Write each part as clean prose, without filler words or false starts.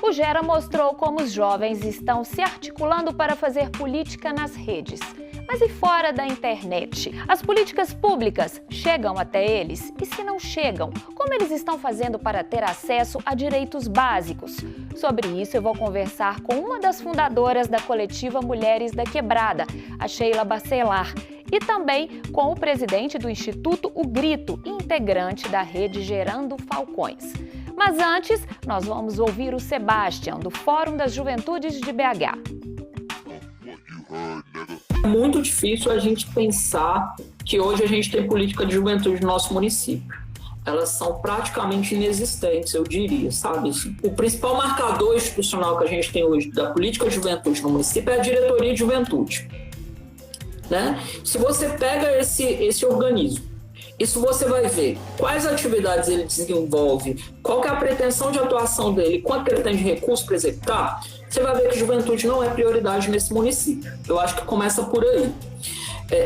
O Gera mostrou como os jovens estão se articulando para fazer política nas redes. Mas e fora da internet? As políticas públicas chegam até eles? E se não chegam, como eles estão fazendo para ter acesso a direitos básicos? Sobre isso eu vou conversar com uma das fundadoras da coletiva Mulheres da Quebrada, a Sheila Bacelar, e também com o presidente do Instituto O Grito, integrante da rede Gerando Falcões. Mas antes, nós vamos ouvir o Sebastião, do Fórum das Juventudes de BH. É muito difícil a gente pensar que hoje a gente tem política de juventude no nosso município. Elas são praticamente inexistentes, eu diria, sabe? O principal marcador institucional que a gente tem hoje da política de juventude no município é a diretoria de juventude, né? Se você pega esse organismo, isso você vai ver quais atividades ele desenvolve, qual que é a pretensão de atuação dele, quanto ele tem de recurso para executar, você vai ver que juventude não é prioridade nesse município. Eu acho que começa por aí.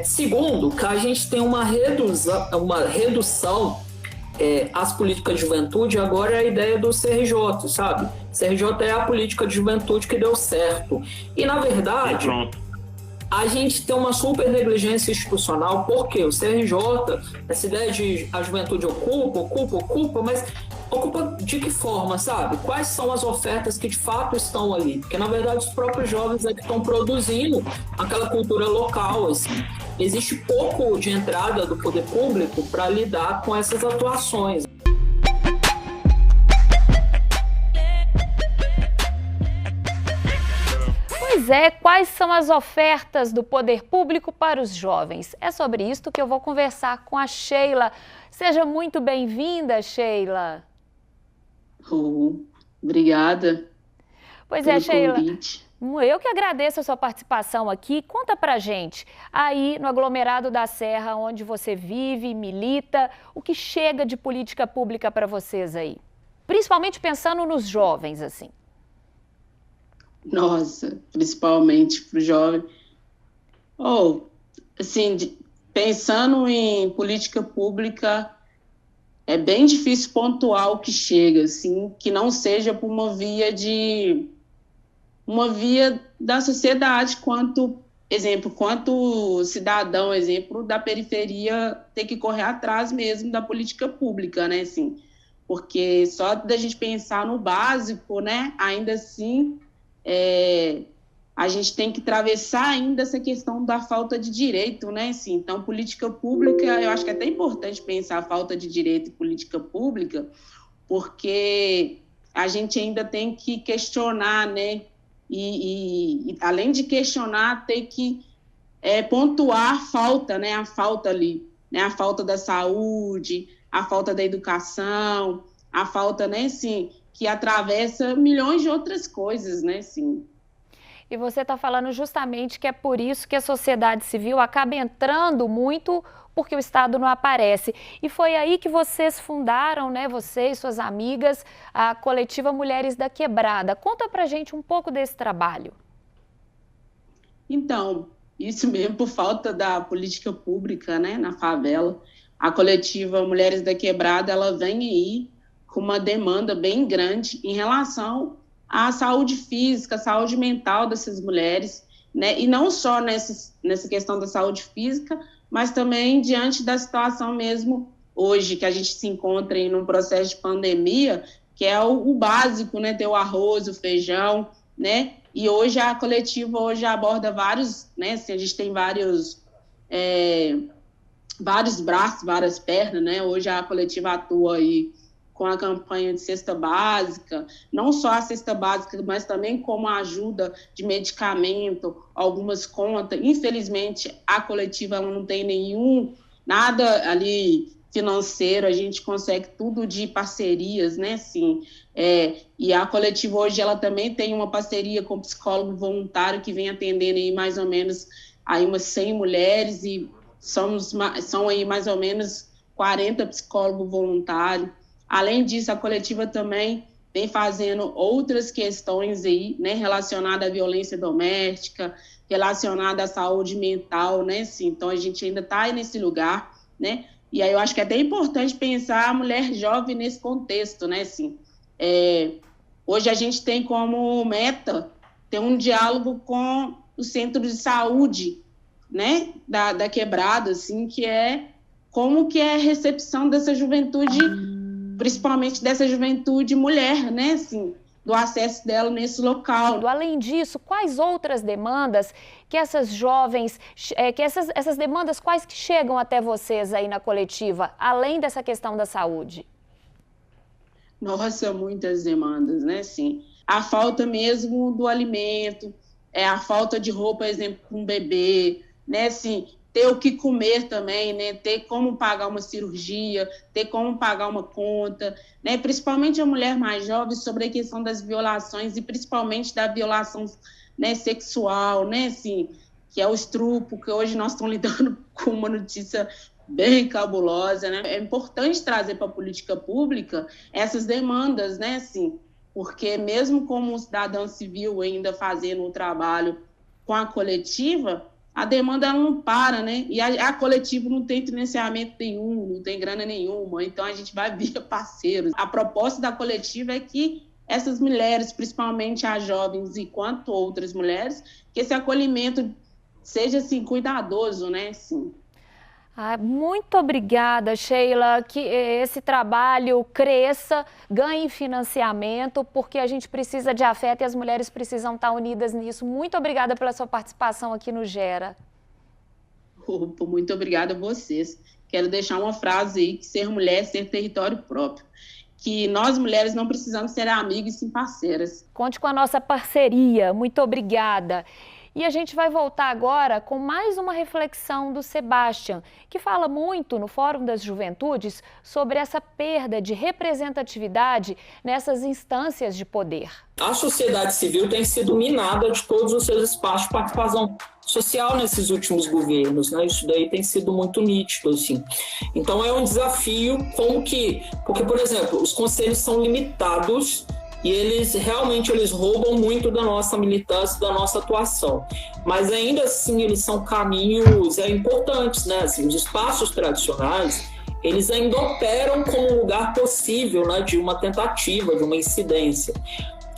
Segundo, que a gente tem uma redução às políticas de juventude, agora é a ideia do CRJ, sabe? CRJ é a política de juventude que deu certo. E, na verdade, a gente tem uma super negligência institucional, porque o CRJ, essa ideia de a juventude ocupa, mas ocupa de que forma, sabe? Quais são as ofertas que de fato estão ali? Porque, na verdade, os próprios jovens é que estão produzindo aquela cultura local, assim. Existe pouco de entrada do poder público para lidar com essas atuações. Pois é, quais são as ofertas do poder público para os jovens? É sobre isso que eu vou conversar com a Sheila. Seja muito bem-vinda, Sheila. Obrigada. Pois é, Sheila. Convite. Eu que agradeço a sua participação aqui. Conta pra gente, aí no aglomerado da Serra, onde você vive, milita, o que chega de política pública para vocês aí? Principalmente pensando nos jovens, assim. Nossa, principalmente para o jovem. Pensando em política pública, é bem difícil pontuar o que chega, assim, que não seja por uma via da sociedade, quanto cidadão, exemplo, da periferia ter que correr atrás mesmo da política pública, né, assim, porque só da gente pensar no básico, né, ainda assim, a gente tem que atravessar ainda essa questão da falta de direito, né? Assim, então, política pública, eu acho que é até importante pensar a falta de direito e política pública, porque a gente ainda tem que questionar, né? E além de questionar, tem que pontuar a falta, né? A falta ali, né? A falta da saúde, a falta da educação, a falta, né? Assim, que atravessa milhões de outras coisas, né? Assim. E você está falando justamente que é por isso que a sociedade civil acaba entrando muito, porque o Estado não aparece. E foi aí que vocês fundaram, né? Você e suas amigas, a coletiva Mulheres da Quebrada. Conta pra gente um pouco desse trabalho. Então, isso mesmo por falta da política pública, né? Na favela. A coletiva Mulheres da Quebrada, ela vem aí com uma demanda bem grande em relação à saúde física, à saúde mental dessas mulheres, né? E não só nessa questão da saúde física, mas também diante da situação mesmo hoje, que a gente se encontra em um processo de pandemia, que é o básico, né? Ter o arroz, o feijão, né? E hoje a coletiva aborda vários, né? Assim, a gente tem vários braços, várias pernas, né? Hoje a coletiva atua aí com a campanha de cesta básica, não só a cesta básica, mas também como a ajuda de medicamento, algumas contas. Infelizmente, a coletiva ela não tem nada ali financeiro, a gente consegue tudo de parcerias, né, assim, e a coletiva hoje ela também tem uma parceria com o psicólogo voluntário que vem atendendo aí mais ou menos aí umas 100 mulheres e são aí mais ou menos 40 psicólogos voluntários. Além disso, a coletiva também vem fazendo outras questões aí, né, relacionadas à violência doméstica, relacionadas à saúde mental, né, assim, então a gente ainda está aí nesse lugar, né, e aí eu acho que é até importante pensar a mulher jovem nesse contexto, né, assim, Hoje a gente tem como meta ter um diálogo com o centro de saúde, né, da Quebrada, assim, que é como que é a recepção dessa juventude, principalmente dessa juventude mulher, né, assim, do acesso dela nesse local. Além disso, quais outras demandas que essas jovens, essas demandas quais que chegam até vocês aí na coletiva, além dessa questão da saúde? Nossa, muitas demandas, né, assim, a falta mesmo do alimento, a falta de roupa, exemplo, com um bebê, né, assim, ter o que comer também, né, ter como pagar uma cirurgia, ter como pagar uma conta, né, principalmente a mulher mais jovem, sobre a questão das violações e principalmente da violação, né, sexual, né, assim, que é o estupro, que hoje nós estamos lidando com uma notícia bem cabulosa, né? É importante trazer para a política pública essas demandas, né, assim, porque mesmo como cidadão civil ainda fazendo um trabalho com a coletiva, a demanda ela não para, né? E a coletiva não tem financiamento nenhum, não tem grana nenhuma, então a gente vai via parceiros. A proposta da coletiva é que essas mulheres, principalmente as jovens e quanto outras mulheres, que esse acolhimento seja, assim, cuidadoso, né, assim. Muito obrigada, Sheila, que esse trabalho cresça, ganhe financiamento, porque a gente precisa de afeto e as mulheres precisam estar unidas nisso. Muito obrigada pela sua participação aqui no Gera. Muito obrigada a vocês. Quero deixar uma frase aí, que ser mulher é ser território próprio. Que nós, mulheres, não precisamos ser amigas e sim parceiras. Conte com a nossa parceria. Muito obrigada. E a gente vai voltar agora com mais uma reflexão do Sebastian, que fala muito no Fórum das Juventudes sobre essa perda de representatividade nessas instâncias de poder. A sociedade civil tem sido minada de todos os seus espaços de participação social nesses últimos governos, né? Isso daí tem sido muito nítido, assim. Então é um desafio, porque, por exemplo, os conselhos são limitados e eles roubam muito da nossa militância, da nossa atuação. Mas ainda assim eles são caminhos importantes, né? Assim, os espaços tradicionais, eles ainda operam como um lugar possível, né, de uma tentativa, de uma incidência.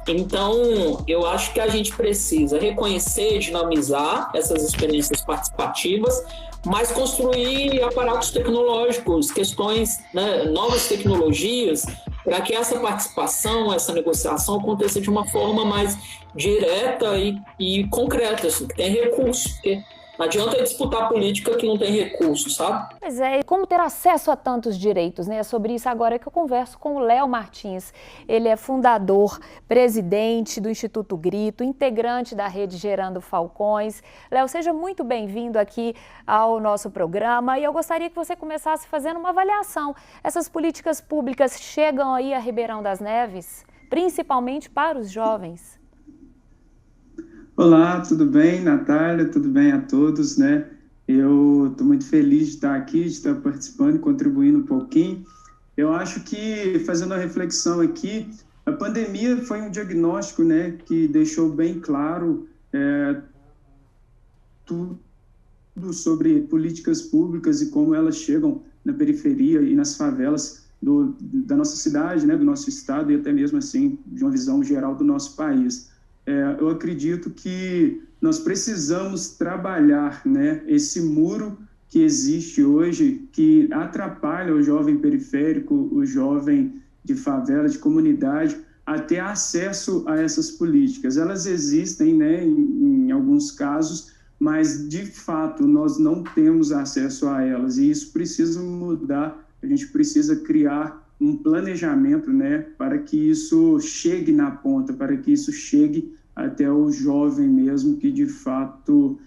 Então, eu acho que a gente precisa reconhecer, dinamizar essas experiências participativas, mas construir aparatos tecnológicos, questões, né, novas tecnologias, para que essa participação, essa negociação aconteça de uma forma mais direta e concreta, assim, que tem recursos, porque não adianta disputar política que não tem recursos, sabe? Pois é, e como ter acesso a tantos direitos, né? É sobre isso agora que eu converso com o Léo Martins. Ele é fundador, presidente do Instituto Grito, integrante da rede Gerando Falcões. Léo, seja muito bem-vindo aqui ao nosso programa e eu gostaria que você começasse fazendo uma avaliação. Essas políticas públicas chegam aí a Ribeirão das Neves, principalmente para os jovens? Olá, tudo bem, Natália? Tudo bem a todos, né? Eu estou muito feliz de estar aqui, de estar participando e contribuindo um pouquinho. Eu acho que, fazendo a reflexão aqui, a pandemia foi um diagnóstico, né, que deixou bem claro tudo sobre políticas públicas e como elas chegam na periferia e nas favelas da nossa cidade, né, do nosso estado e até mesmo, assim, de uma visão geral do nosso país. Eu acredito que nós precisamos trabalhar, né, esse muro que existe hoje, que atrapalha o jovem periférico, o jovem de favela, de comunidade, a ter acesso a essas políticas. Elas existem, né, em alguns casos, mas, de fato, nós não temos acesso a elas, e isso precisa mudar. A gente precisa criar um planejamento, né, para que isso chegue na ponta, para que isso chegue até o jovem mesmo, que de fato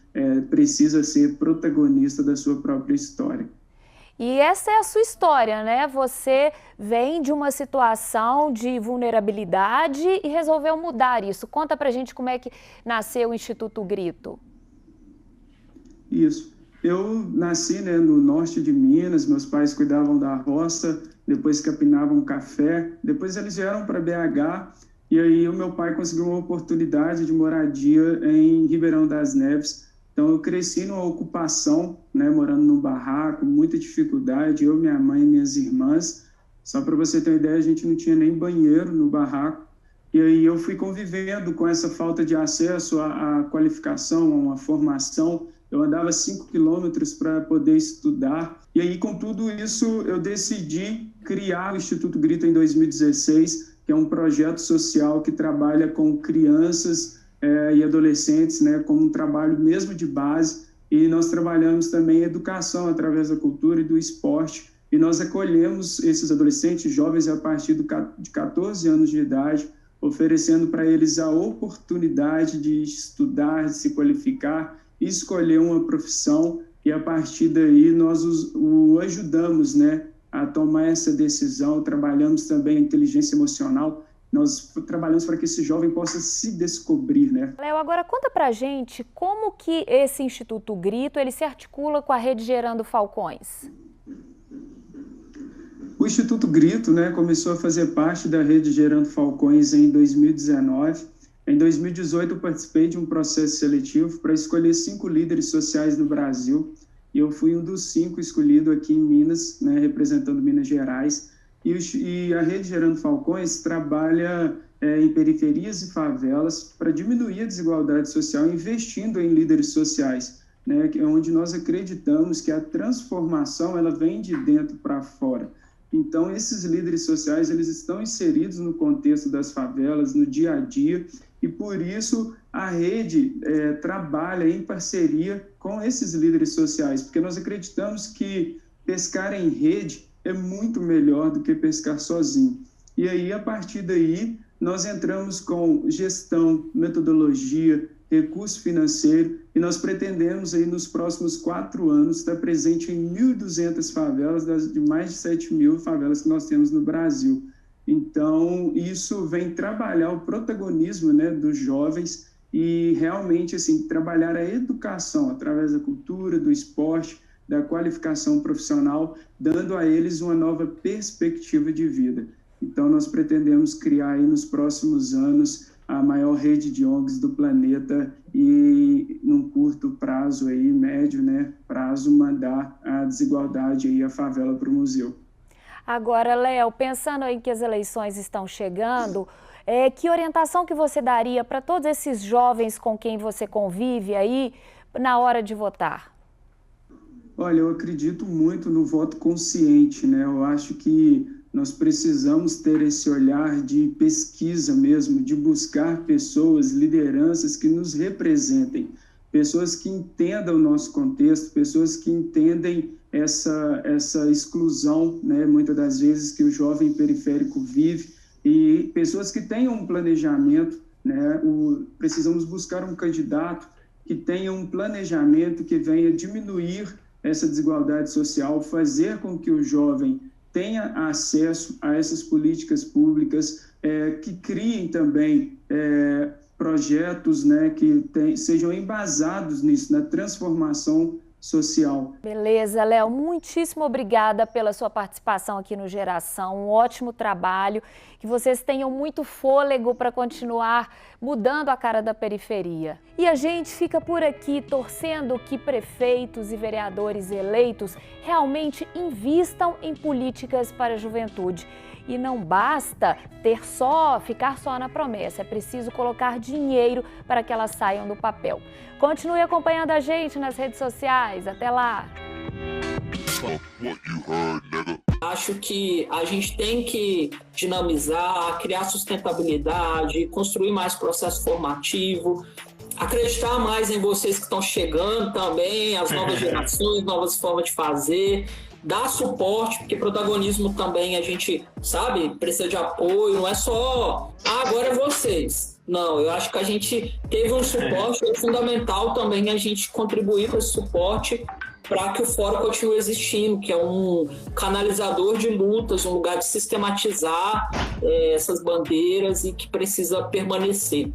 precisa ser protagonista da sua própria história. E essa é a sua história, né? Você vem de uma situação de vulnerabilidade e resolveu mudar isso. Conta pra gente como é que nasceu o Instituto Grito. Isso. Eu nasci, né, no norte de Minas, meus pais cuidavam da roça, depois capinavam café, depois eles vieram para BH, e aí o meu pai conseguiu uma oportunidade de moradia em Ribeirão das Neves. Então eu cresci numa ocupação, né, morando num barraco, muita dificuldade, eu, minha mãe e minhas irmãs. Só para você ter uma ideia, a gente não tinha nem banheiro no barraco. E aí eu fui convivendo com essa falta de acesso à qualificação, a uma formação. Eu andava 5 quilômetros para poder estudar. E aí, com tudo isso, eu decidi criar o Instituto Grito em 2016, que é um projeto social que trabalha com crianças e adolescentes, né, como um trabalho mesmo de base. E nós trabalhamos também educação através da cultura e do esporte. E nós acolhemos esses adolescentes jovens a partir de 14 anos de idade, oferecendo para eles a oportunidade de estudar, de se qualificar, escolher uma profissão, e a partir daí nós o ajudamos, né, a tomar essa decisão. Trabalhamos também a inteligência emocional, nós trabalhamos para que esse jovem possa se descobrir, né? Léo, agora conta pra gente como que esse Instituto Grito, ele se articula com a Rede Gerando Falcões. O Instituto Grito, né, começou a fazer parte da Rede Gerando Falcões em 2019. Em 2018, eu participei de um processo seletivo para escolher 5 líderes sociais no Brasil. E eu fui um dos 5 escolhido aqui em Minas, né, representando Minas Gerais. E a Rede Gerando Falcões trabalha em periferias e favelas para diminuir a desigualdade social, investindo em líderes sociais, né, onde nós acreditamos que a transformação ela vem de dentro para fora. Então, esses líderes sociais, eles estão inseridos no contexto das favelas, no dia a dia, e por isso a rede trabalha em parceria com esses líderes sociais, porque nós acreditamos que pescar em rede é muito melhor do que pescar sozinho. E aí, a partir daí, nós entramos com gestão, metodologia, recurso financeiro, e nós pretendemos aí nos próximos 4 anos estar presente em 1.200 favelas, de mais de 7.000 favelas que nós temos no Brasil. Então, isso vem trabalhar o protagonismo, né, dos jovens e realmente assim, trabalhar a educação através da cultura, do esporte, da qualificação profissional, dando a eles uma nova perspectiva de vida. Então, nós pretendemos criar aí nos próximos anos a maior rede de ONGs do planeta e, num curto prazo, aí, médio, né, prazo, mandar a desigualdade e a favela para o museu. Agora, Léo, pensando em que as eleições estão chegando, que orientação que você daria para todos esses jovens com quem você convive aí na hora de votar? Olha, eu acredito muito no voto consciente, né? Eu acho que nós precisamos ter esse olhar de pesquisa mesmo, de buscar pessoas, lideranças que nos representem, pessoas que entendam o nosso contexto, pessoas que entendem essa exclusão, né, muitas das vezes que o jovem periférico vive, e pessoas que tenham um planejamento, né? Precisamos buscar um candidato que tenha um planejamento que venha diminuir essa desigualdade social, fazer com que o jovem tenha acesso a essas políticas públicas, que criem também projetos, né, que sejam embasados nisso, na transformação social. Beleza, Léo, muitíssimo obrigada pela sua participação aqui no Geração, um ótimo trabalho, que vocês tenham muito fôlego para continuar mudando a cara da periferia. E a gente fica por aqui torcendo que prefeitos e vereadores eleitos realmente invistam em políticas para a juventude. E não basta ficar só na promessa, é preciso colocar dinheiro para que elas saiam do papel. Continue acompanhando a gente nas redes sociais, até lá! Acho que a gente tem que dinamizar, criar sustentabilidade, construir mais processo formativo, acreditar mais em vocês que estão chegando também, as novas gerações, novas formas de fazer, dar suporte, porque protagonismo também a gente, sabe, precisa de apoio, não é só, agora é vocês. Não, eu acho que a gente teve um suporte, é fundamental também a gente contribuir com esse suporte para que o fórum continue existindo, que é um canalizador de lutas, um lugar de sistematizar essas bandeiras e que precisa permanecer.